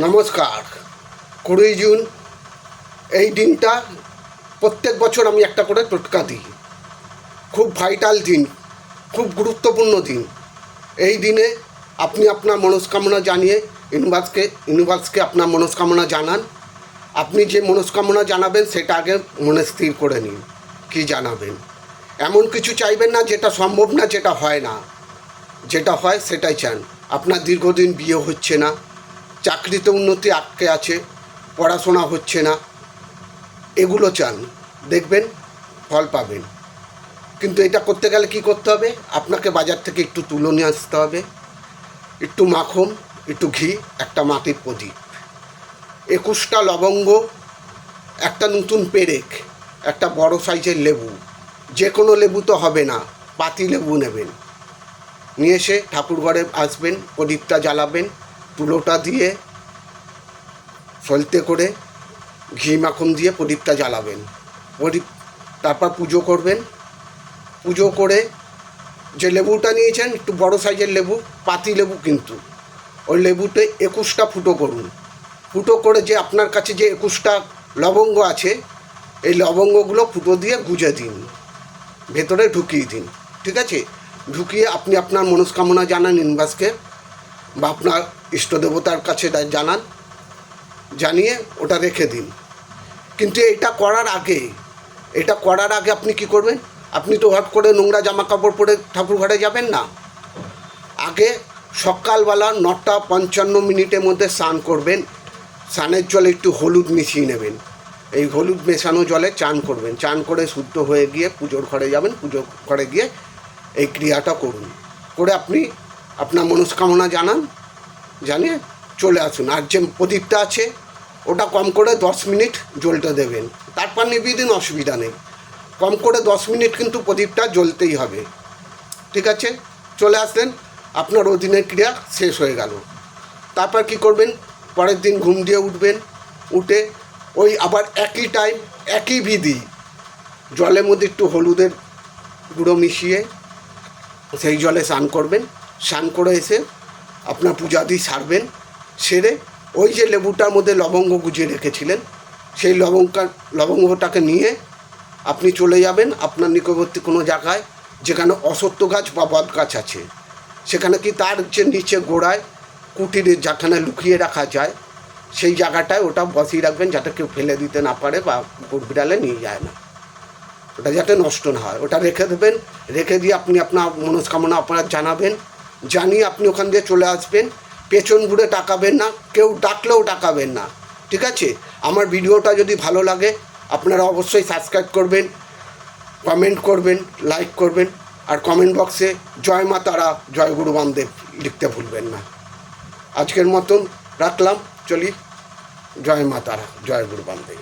নমস্কার। 20 জুন এই দিনটা প্রত্যেক বছর আমি একটা করে টোটকা দিই। খুব ভাইটাল দিন, খুব গুরুত্বপূর্ণ দিন। এই দিনে আপনি আপনার মনস্কামনা জানিয়ে ইউনিভার্সকে আপনার মনস্কামনা জানান। আপনি যে মনস্কামনা জানাবেন সেটা আগে মনে স্থির করে নিন কী জানাবেন। এমন কিছু চাইবেন না যেটা সম্ভব না, যেটা হয় না। যেটা হয় সেটাই চান। আপনার দীর্ঘদিন বিয়ে হচ্ছে না, চাকরিতে উন্নতি আটকে আছে, পড়াশোনা হচ্ছে না, এগুলো চান, দেখবেন ফল পাবেন। কিন্তু এটা করতে গেলে কি করতে হবে? আপনাকে বাজার থেকে একটু তুলো নিয়ে আসতে হবে, একটু মাখন, একটু ঘি, একটা মাটির প্রদীপ, 21টা লবঙ্গ, একটা নতুন পেরেক, একটা বড় সাইজের লেবু, যে কোনো লেবু তো হবে না, পাতি লেবু নেবেন। নিয়ে এসে ঠাকুর ঘরে আসবেন, প্রদীপটা জ্বালাবেন, তুলোটা দিয়ে সলতে করে ঘি মাখন দিয়ে প্রদীপটা জ্বালাবেন। তারপর পুজো করবেন। পুজো করে যে লেবুটা নিয়েছেন, একটু বড় সাইজের লেবু, পাতি লেবু কিন্তু, ওই লেবুতে 21টা ফুটো করুন। ফুটো করে যে আপনার কাছে যে 21টা লবঙ্গ আছে, এই লবঙ্গগুলো ফুটো দিয়ে গুঁজে দিন, ভেতরে ঢুকিয়ে দিন। ঠিক আছে? ঢুকিয়ে আপনি আপনার মনস্কামনা জানান ইউনিভার্সকে, বা আপনার ইষ্টদেবতার কাছে জানান, জানিয়ে ওটা রেখে দিন। কিন্তু এটা করার আগে আপনি কি করবেন? আপনি তো হট করে নোংরা জামা কাপড় পরে ঠাকুর ঘরে যাবেন না। আগে সকালবেলা 9:55 মধ্যে স্নান করবেন। স্নানের জলে একটু হলুদ মিশিয়ে নেবেন। এই হলুদ মেশানো জলে চান করবেন। চান করে শুদ্ধ হয়ে গিয়ে পুজোর ঘরে যাবেন। পুজোর ঘরে গিয়ে এই ক্রিয়াটা করুন। করে আপনি আপনার মনস্কামনা জানান, জানিয়ে চলে আসুন। আর যে প্রদীপটা আছে ওটা কম করে 10 মিনিট জ্বলতে দেবেন, তারপর নিভিয়ে দিন, অসুবিধা নেই। কম করে 10 মিনিট কিন্তু প্রদীপটা জ্বলতেই হবে। ঠিক আছে? চলে আসলেন, আপনার অধীনের ক্রিয়া শেষ হয়ে গেল। তারপর কি করবেন? পরের দিন ঘুম দিয়ে উঠবেন। উঠে ওই আবার একই টাইম, একই বিধি, জলের মধ্যে একটু হলুদের গুঁড়ো মিশিয়ে সেই জলে স্নান করবেন। স্নান করে এসে আপনার পূজাদি সারবেন। সেরে ওই যে লেবুটার মধ্যে লবঙ্গ গুজিয়ে রেখেছিলেন, সেই লবঙ্গটাকে নিয়ে আপনি চলে যাবেন আপনার নিকটবর্তী কোনো জায়গায় যেখানে অশ্বত্থ গাছ বা বট গাছ আছে। সেখানে কি তার যে নিচে গোড়ায় কুটিরে যেখানে লুকিয়ে রাখা যায়, সেই জায়গাটায় ওটা বসিয়ে রাখবেন, যাতে কেউ ফেলে দিতে না পারে বা কুকুর বিড়ালে নিয়ে যায় না, ওটা যাতে নষ্ট না হয়। ওটা রেখে দেবেন। রেখে দিয়ে আপনি আপনার মনস্কামনা আপনার জানাবেন। জানিয়ে আপনি ওখান দিয়ে চলে আসবেন। পেছন ঘুরে তাকাবেন না, কেউ ডাকলেও তাকাবেন না। ঠিক আছে? আমার ভিডিওটা যদি ভালো লাগে আপনারা অবশ্যই সাবস্ক্রাইব করবেন, কমেন্ট করবেন, লাইক করবেন, আর কমেন্ট বক্সে জয় মা তারা, জয় গুরু বামদেব লিখতে ভুলবেন না। আজকের মতন রাখলাম, চলি। জয় মা তারা, জয় গুরু বামদেব।